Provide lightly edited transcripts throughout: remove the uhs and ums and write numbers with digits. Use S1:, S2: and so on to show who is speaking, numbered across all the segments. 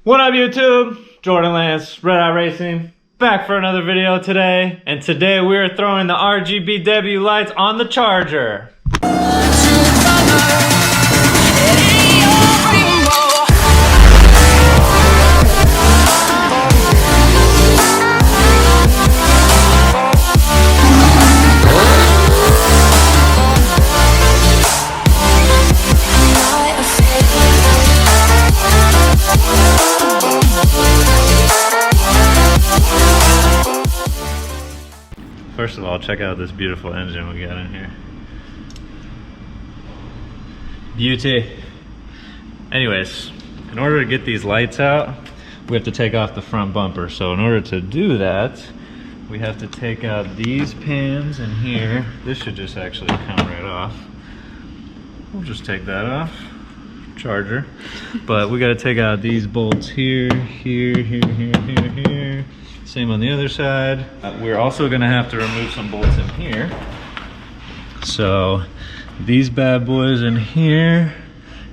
S1: What up YouTube? Jordan Lance, Red Eye Racing, back for another video today. And today we are throwing the Rgbw lights on the Charger. First of all, check out this beautiful engine we got in here. Beauty. Anyways, in order to get these lights out, we have to take off the front bumper. So in order to do that, we have to take out these pins in here. This should just actually come right off. We'll just take that off. Charger. But we got to take out these bolts here, here, here, here, here, here. Same on the other side. We're also gonna have to remove some bolts in here. So these bad boys in here,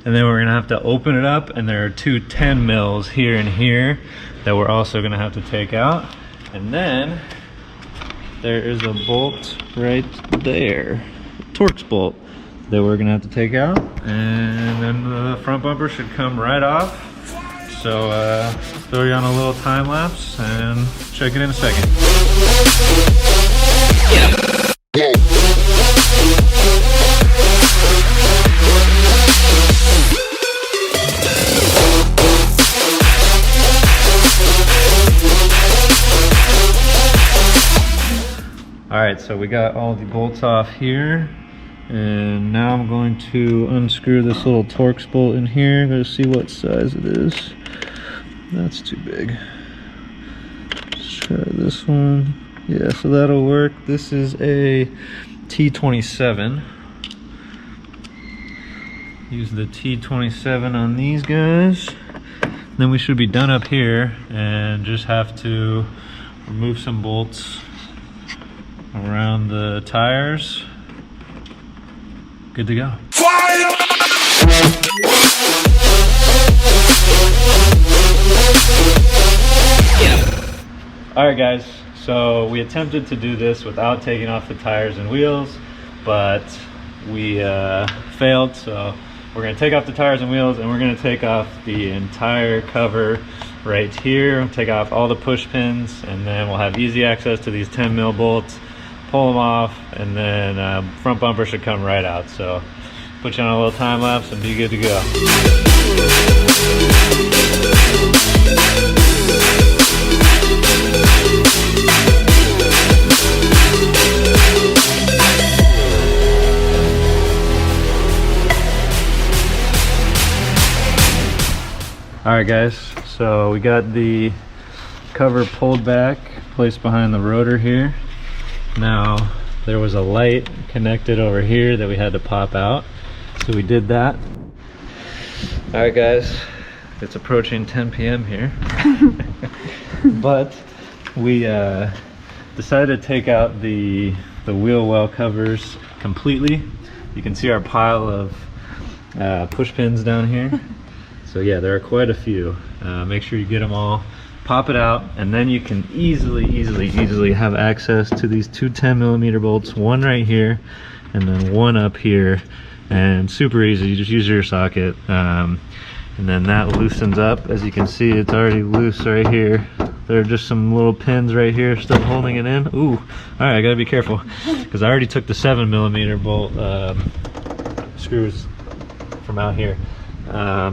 S1: and then we're gonna have to open it up, and there are two 10 mils here and here that we're also gonna have to take out. And then there is a bolt right there, Torx bolt, that we're gonna have to take out. And then the front bumper should come right off. So throw you on a little time lapse and check it in a second. All right, so we got all the bolts off here. And now I'm going to unscrew this little Torx bolt in here. Let's see what size it is. That's too big. Let's try this one. Yeah, so that'll work. This is a T27. Use the T27 on these guys. Then we should be done up here and just have to remove some bolts around the tires. Good to go. Alright guys, so we attempted to do this without taking off the tires and wheels, but we failed. So we're going to take off the tires and wheels, and we're going to take off the entire cover right here, take off all the push pins, and then we'll have easy access to these 10 mil bolts. Pull them off, and then front bumper should come right out. So put you on a little time lapse and be good to go. Alright guys, so we got the cover pulled back, placed behind the rotor here. Now there was a light connected over here that we had to pop out, so we did that. All right guys, it's approaching 10 p.m. here. But we decided to take out the wheel well covers completely. You can see our pile of push pins down here. So yeah, there are quite a few. Make sure you get them all. Pop it out, and then you can easily have access to these two 10mm bolts, one right here and then one up here, and super easy. You just use your socket, and then that loosens up. As you can see, it's already loose right here. There are just some little pins right here still holding it in. Ooh, all right, I gotta be careful because I already took the 7mm bolt screws from out here.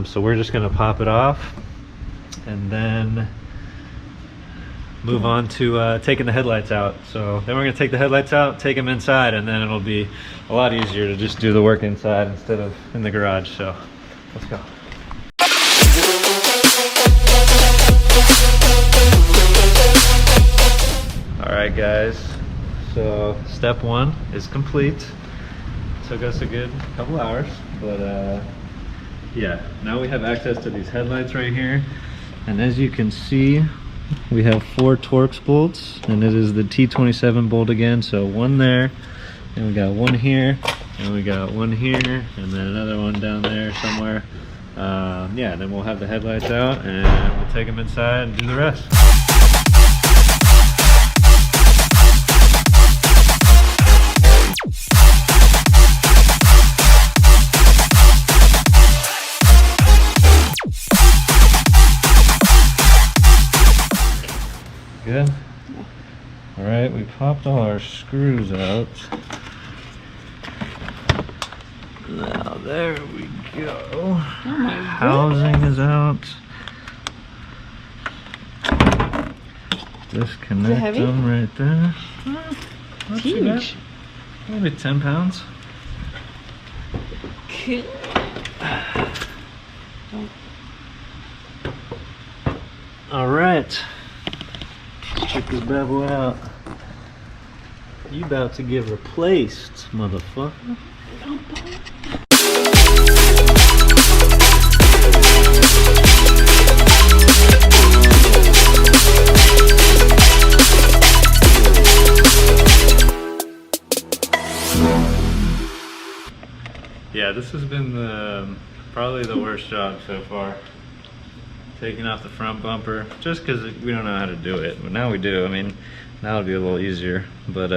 S1: So we're just gonna pop it off and then move on to taking the headlights out. So then we're gonna take the headlights out, take them inside, and then it'll be a lot easier to just do the work inside instead of in the garage. So let's go. All right guys, so step one is complete. Took us a good couple hours, but yeah, now we have access to these headlights right here. And as you can see, we have 4 Torx bolts, and it is the T27 bolt again. So one there, and we got one here, and we got one here, and then another one down there somewhere. Yeah, then we'll have the headlights out and we'll take them inside and do the rest. Good? All right, we popped all our screws out. Now there we go.
S2: Oh my
S1: Housing is out. Disconnect them right there. Not too bad.
S2: Huge.
S1: Maybe 10 pounds.
S2: Cool.
S1: All right. Check this bad boy out. You about to get replaced, motherfucker. Yeah, this has been probably the worst job so far. Taking off the front bumper, just because we don't know how to do it. But now we do. I mean, now it'll be a little easier. But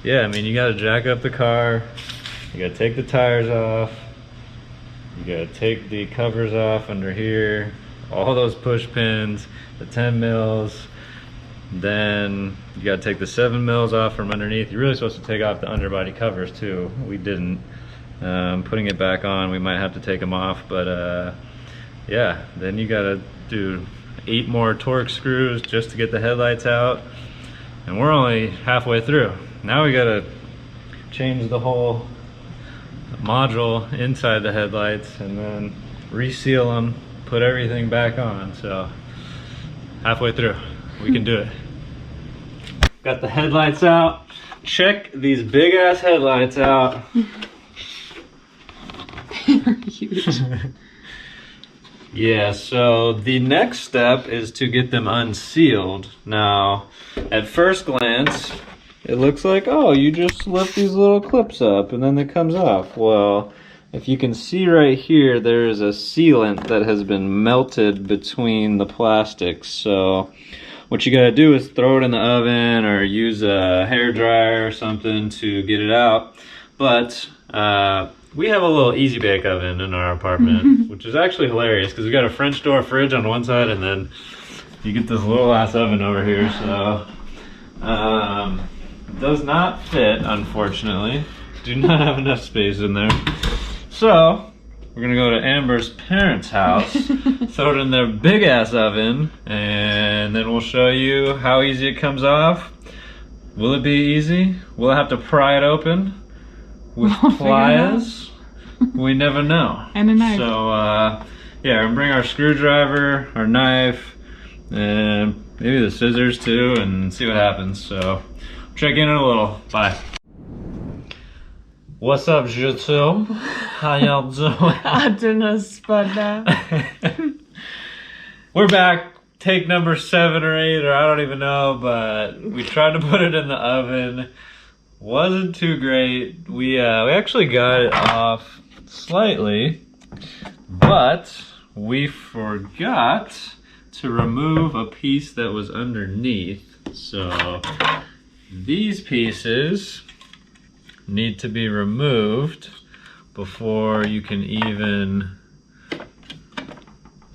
S1: yeah, I mean, you gotta jack up the car. You gotta take the tires off. You gotta take the covers off under here. All those push pins, the 10 mils. Then you gotta take the 7 mils off from underneath. You're really supposed to take off the underbody covers too. We didn't. Putting it back on, we might have to take them off, but yeah, then you gotta do 8 more torque screws just to get the headlights out. And we're only halfway through. Now we gotta change the whole module inside the headlights and then reseal them, put everything back on. So halfway through, we can do it. Got the headlights out. Check these big ass headlights out.
S2: Huge.
S1: Yeah, so the next step is to get them unsealed. Now, at first glance, it looks like, oh, you just lift these little clips up and then it comes off. Well, if you can see right here, there is a sealant that has been melted between the plastics. So what you gotta do is throw it in the oven or use a hair dryer or something to get it out. But we have a little easy bake oven in our apartment, which is actually hilarious because we got a French door fridge on one side and then you get this little ass oven over here. So does not fit, unfortunately. Do not have enough space in there. So we're gonna go to Amber's parents' house, throw it in their big ass oven, and then we'll show you how easy it comes off. Will it be easy? We'll have to pry it open with pliers. We never know.
S2: And a knife.
S1: So yeah, and bring our screwdriver, our knife, and maybe the scissors too, and see what happens. So check in a little. Bye. What's up, YouTube? How y'all doing?
S2: I don't know, Spada.
S1: We're back. Take number 7 or 8, or I don't even know, but we tried to put it in the oven. Wasn't too great. We actually got it off slightly, but we forgot to remove a piece that was underneath. So these pieces need to be removed before you can even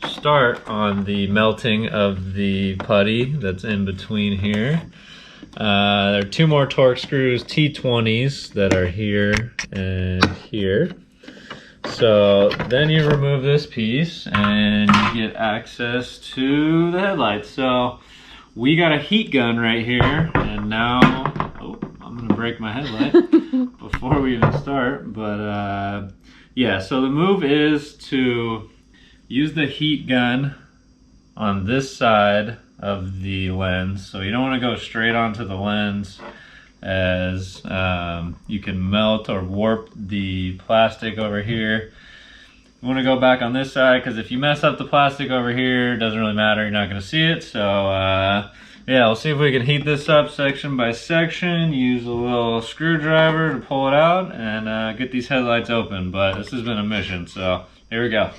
S1: start on the melting of the putty that's in between here. There are 2 more torque screws, T20s, that are here and here. So then you remove this piece and you get access to the headlights. So we got a heat gun right here, and now, oh, I'm gonna break my headlight before we even start. But yeah, so the move is to use the heat gun on this side of the lens. So you don't want to go straight onto the lens, as you can melt or warp the plastic over here. You want to go back on this side, because if you mess up the plastic over here, it doesn't really matter, you're not going to see it. So Yeah, we'll see if we can heat this up section by section, use a little screwdriver to pull it out, and get these headlights open. But this has been a mission, so here we go.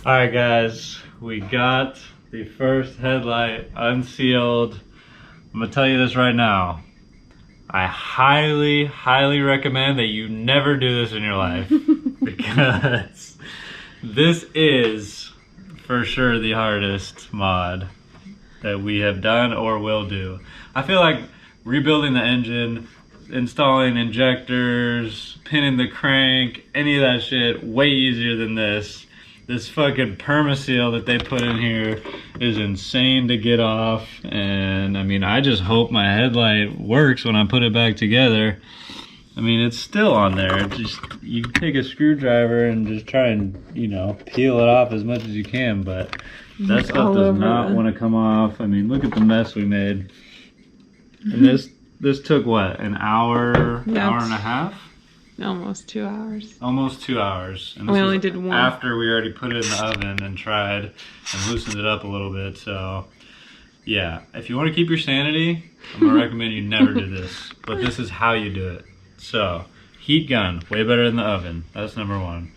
S1: Alright guys, we got the first headlight unsealed. I'm gonna tell you this right now. I highly, highly recommend that you never do this in your life because this is for sure the hardest mod that we have done or will do. I feel like rebuilding the engine, installing injectors, pinning the crank, any of that shit, way easier than this. This fucking permaseal that they put in here is insane to get off, and I mean, I just hope my headlight works when I put it back together. I mean, it's still on there. Just, you take a screwdriver and just try and, you know, peel it off as much as you can, but that stuff does not want to come off. I mean, look at the mess we made. And this took what, an hour, hour and a half?
S2: Almost 2 hours.
S1: Almost 2 hours. And
S2: we only did one.
S1: After we already put it in the oven and tried and loosened it up a little bit. So, yeah. If you want to keep your sanity, I'm going to recommend you never do this. But this is how you do it. So, heat gun. Way better than the oven. That's number one.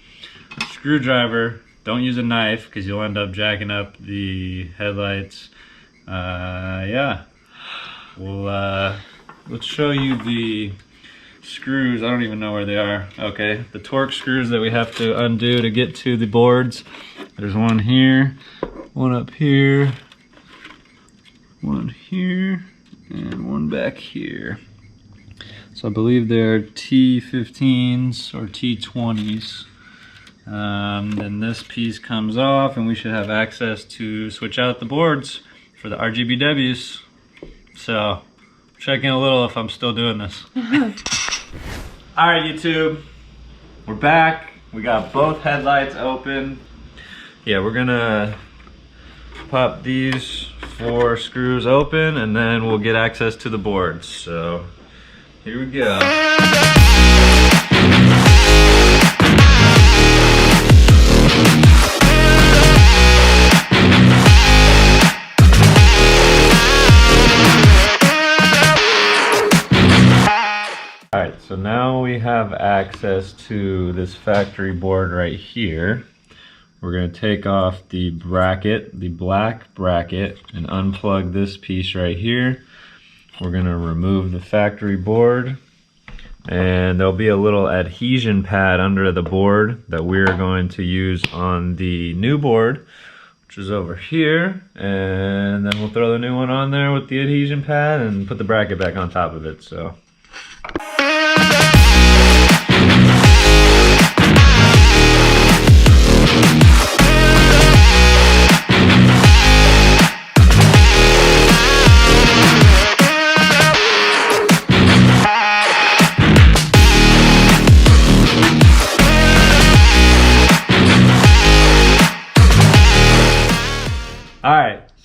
S1: Screwdriver. Don't use a knife because you'll end up jacking up the headlights. Yeah. Let's show you the screws. I don't even know where they are. Okay, the torque screws that we have to undo to get to the boards. There's one here, one up here, one here, and one back here. So I believe they're T15s or T20s. Then this piece comes off and we should have access to switch out the boards for the RGBWs. So check in a little if I'm still doing this. Alright YouTube, we're back. We got both headlights open. Yeah, we're gonna pop these 4 screws open and then we'll get access to the boards. So here we go. Alright, so now we have access to this factory board right here. We're going to take off the bracket, the black bracket, and unplug this piece right here. We're going to remove the factory board, and there'll be a little adhesion pad under the board that we're going to use on the new board, which is over here, and then we'll throw the new one on there with the adhesion pad and put the bracket back on top of it. So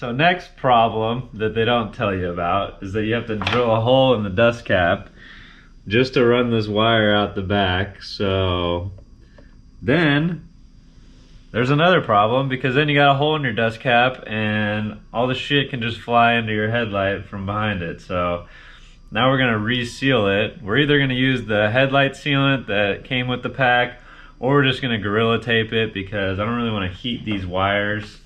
S1: So next problem that they don't tell you about is that you have to drill a hole in the dust cap just to run this wire out the back. So then there's another problem, because then you got a hole in your dust cap and all the shit can just fly into your headlight from behind it. So now we're gonna reseal it. We're either gonna use the headlight sealant that came with the pack, or we're just gonna Gorilla Tape it because I don't really want to heat these wires.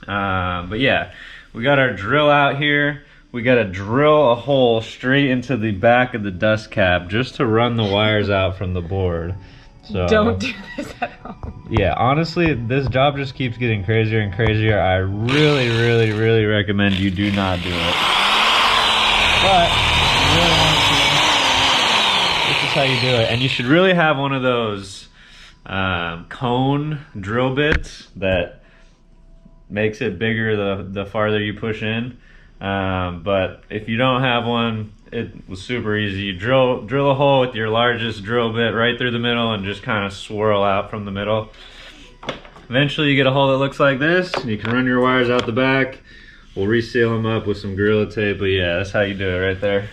S1: But yeah, we got our drill out here. We got to drill a hole straight into the back of the dust cap just to run the wires out from the board. So
S2: don't do this at home. Yeah,
S1: honestly, this job just keeps getting crazier and crazier. I really recommend you do not do it. But if you really want to, this is how you do it. And you should really have one of those cone drill bits that makes it bigger the farther you push in. But if you don't have one, it was super easy. You drill a hole with your largest drill bit right through the middle and just kind of swirl out from the middle. Eventually you get a hole that looks like this, and you can run your wires out the back. We'll reseal them up with some Gorilla Tape, but yeah, that's how you do it right there.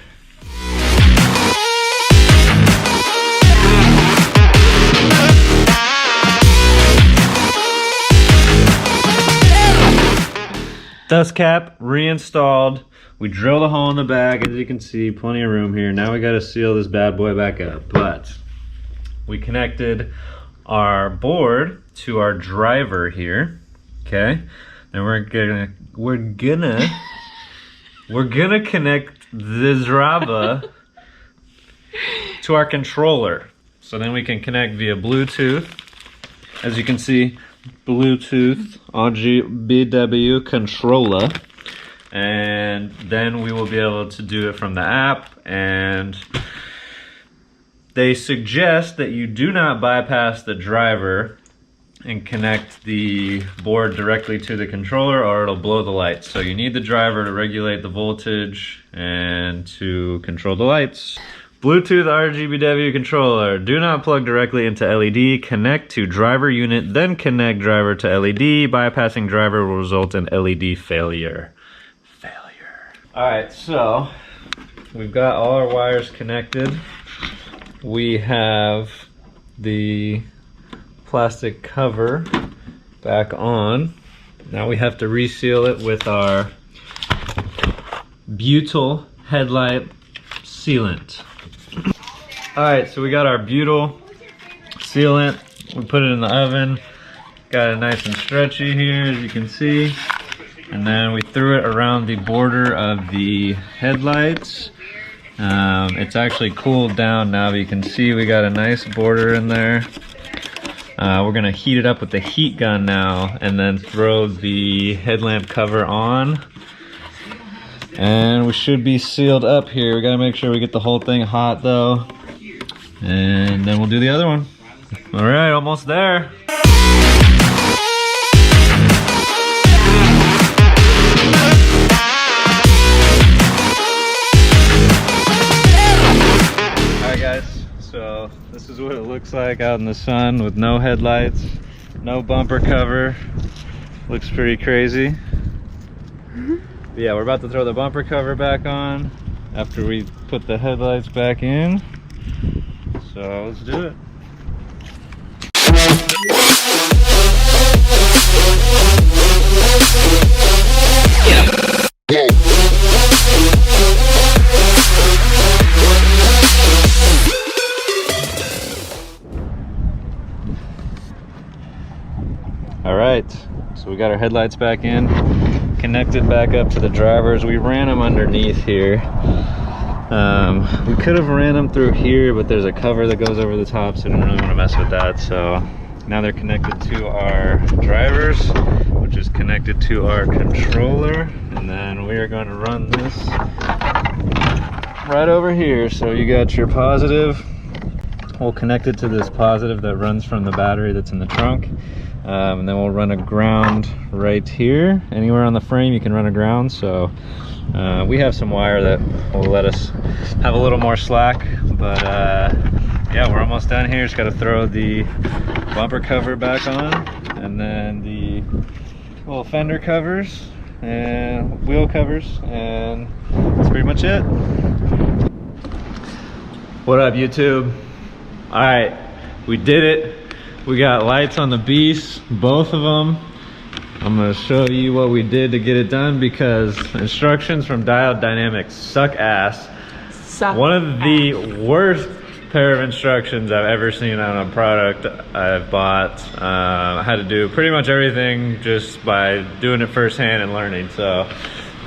S1: Dust cap reinstalled. We drilled a hole in the back, as you can see, plenty of room here. Now we gotta seal this bad boy back up, but we connected our board to our driver here, okay? And we're gonna connect this Rgbw to our controller. So then we can connect via Bluetooth. As you can see, Bluetooth Rgbw controller, and then we will be able to do it from the app. And they suggest that you do not bypass the driver and connect the board directly to the controller, or it'll blow the lights. So you need the driver to regulate the voltage and to control the lights. Bluetooth Rgbw controller. Do not plug directly into LED. Connect to driver unit, then connect driver to LED. Bypassing driver will result in LED failure. Alright, so we've got all our wires connected. We have the plastic cover back on. Now we have to reseal it with our Butyl headlight sealant. Alright, so we got our Butyl sealant. We put it in the oven. Got it nice and stretchy here, as you can see. And then we threw it around the border of the headlights. It's actually cooled down now, but you can see we got a nice border in there. We're gonna heat it up with the heat gun now, and then throw the headlamp cover on. And we should be sealed up here. We gotta make sure we get the whole thing hot though. And then we'll do the other one. All right, almost there. So this is what it looks like out in the sun with no headlights, no bumper cover. Looks pretty crazy. But yeah, we're about to throw the bumper cover back on after we put the headlights back in. So let's do it. Alright, so we got our headlights back in, connected back up to the drivers. We ran them underneath here. We could have ran them through here, but there's a cover that goes over the top, so I didn't really want to mess with that. So now they're connected to our drivers, which is connected to our controller. And then we are going to run this right over here. So you got your positive. We'll connect it to this positive that runs from the battery that's in the trunk. And then we'll run a ground right here. Anywhere on the frame you can run a ground. So we have some wire that will let us have a little more slack. But yeah, we're almost done here. Just got to throw the bumper cover back on, and then the little fender covers and wheel covers, and that's pretty much it. What up, YouTube? All right, we did it. We got lights on the beast, both of them. I'm gonna show you what we did to get it done, because instructions from Dial Dynamics suck ass. One of the worst pair of instructions I've ever seen on a product I've bought. I had to do pretty much everything just by doing it firsthand and learning. So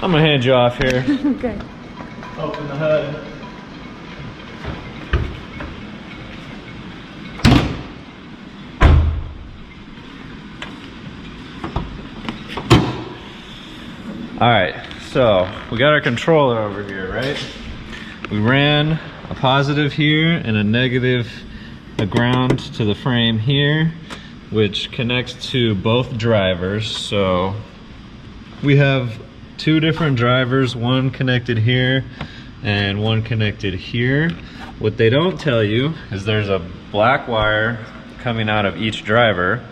S1: I'm gonna hand you off here.
S2: Okay.
S1: Open the hood. All right, so we got our controller over here, right? We ran a positive here and a negative, a ground to the frame here, which connects to both drivers. So we have 2 different drivers, one connected here and one connected here. What they don't tell you is there's a black wire coming out of each driver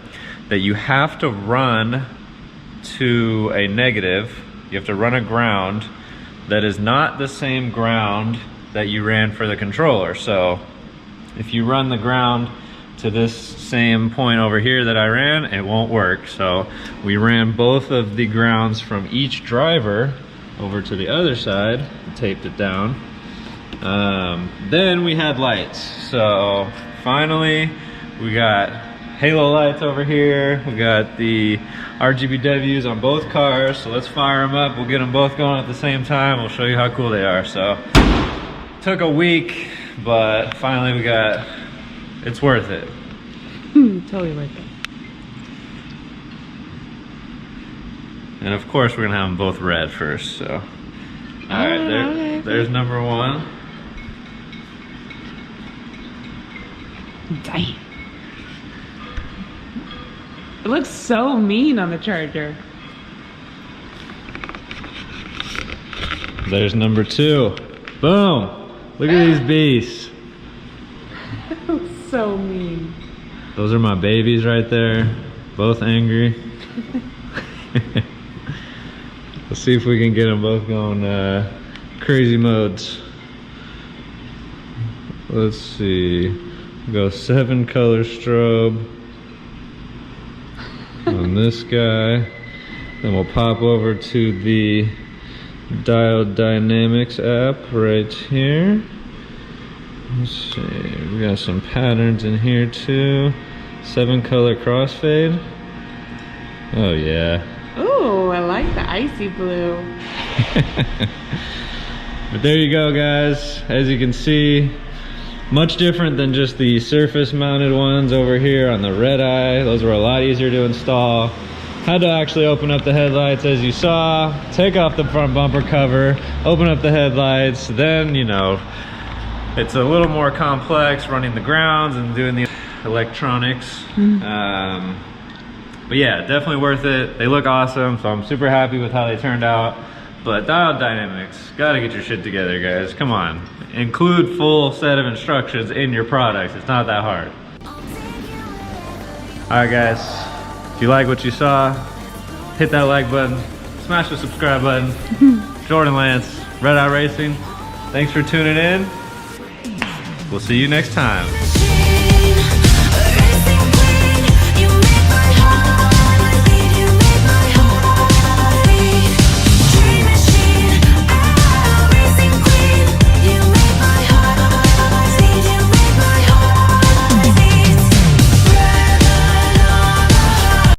S1: that you have to run to a negative. You have to run a ground that is not the same ground that you ran for the controller. So if you run the ground to this same point over here that I ran, it won't work. So we ran both of the grounds from each driver over to the other side, taped it down. Then we had lights. So finally we got halo lights over here. We got the RGBWs on both cars. So let's fire them up. We'll get them both going at the same time. We'll show you how cool they are. So took a week, but finally we got, it's worth it.
S2: Totally worth it.
S1: And of course we're gonna have them both red first, so. All right, there's number 1.
S2: Dang. It looks so mean on the Charger.
S1: There's number 2. Boom. Look at these beasts.
S2: It looks so mean.
S1: Those are my babies right there, both angry. Let's see if we can get them both going crazy modes. Let's see, go 7 color strobe on this guy. Then we'll pop over to the Diode Dynamics app right here. Let's see, we got some patterns in here too. 7 color crossfade. Oh yeah.
S2: Ooh, I like the icy blue.
S1: But there you go, guys. As you can see, much different than just the surface mounted ones over here on the red eye. Those were a lot easier to install. Had to actually open up the headlights, as you saw, take off the front bumper cover, open up the headlights, then, you know, it's a little more complex running the grounds and doing the electronics. But yeah, definitely worth it. They look awesome, so I'm super happy with how they turned out. But Diode Dynamics, gotta get your shit together, guys. Come on. Include full set of instructions in your products. It's not that hard. Alright guys, if you like what you saw, hit that like button, smash the subscribe button. Jordan Lance, Red Eye Racing, thanks for tuning in. We'll see you next time.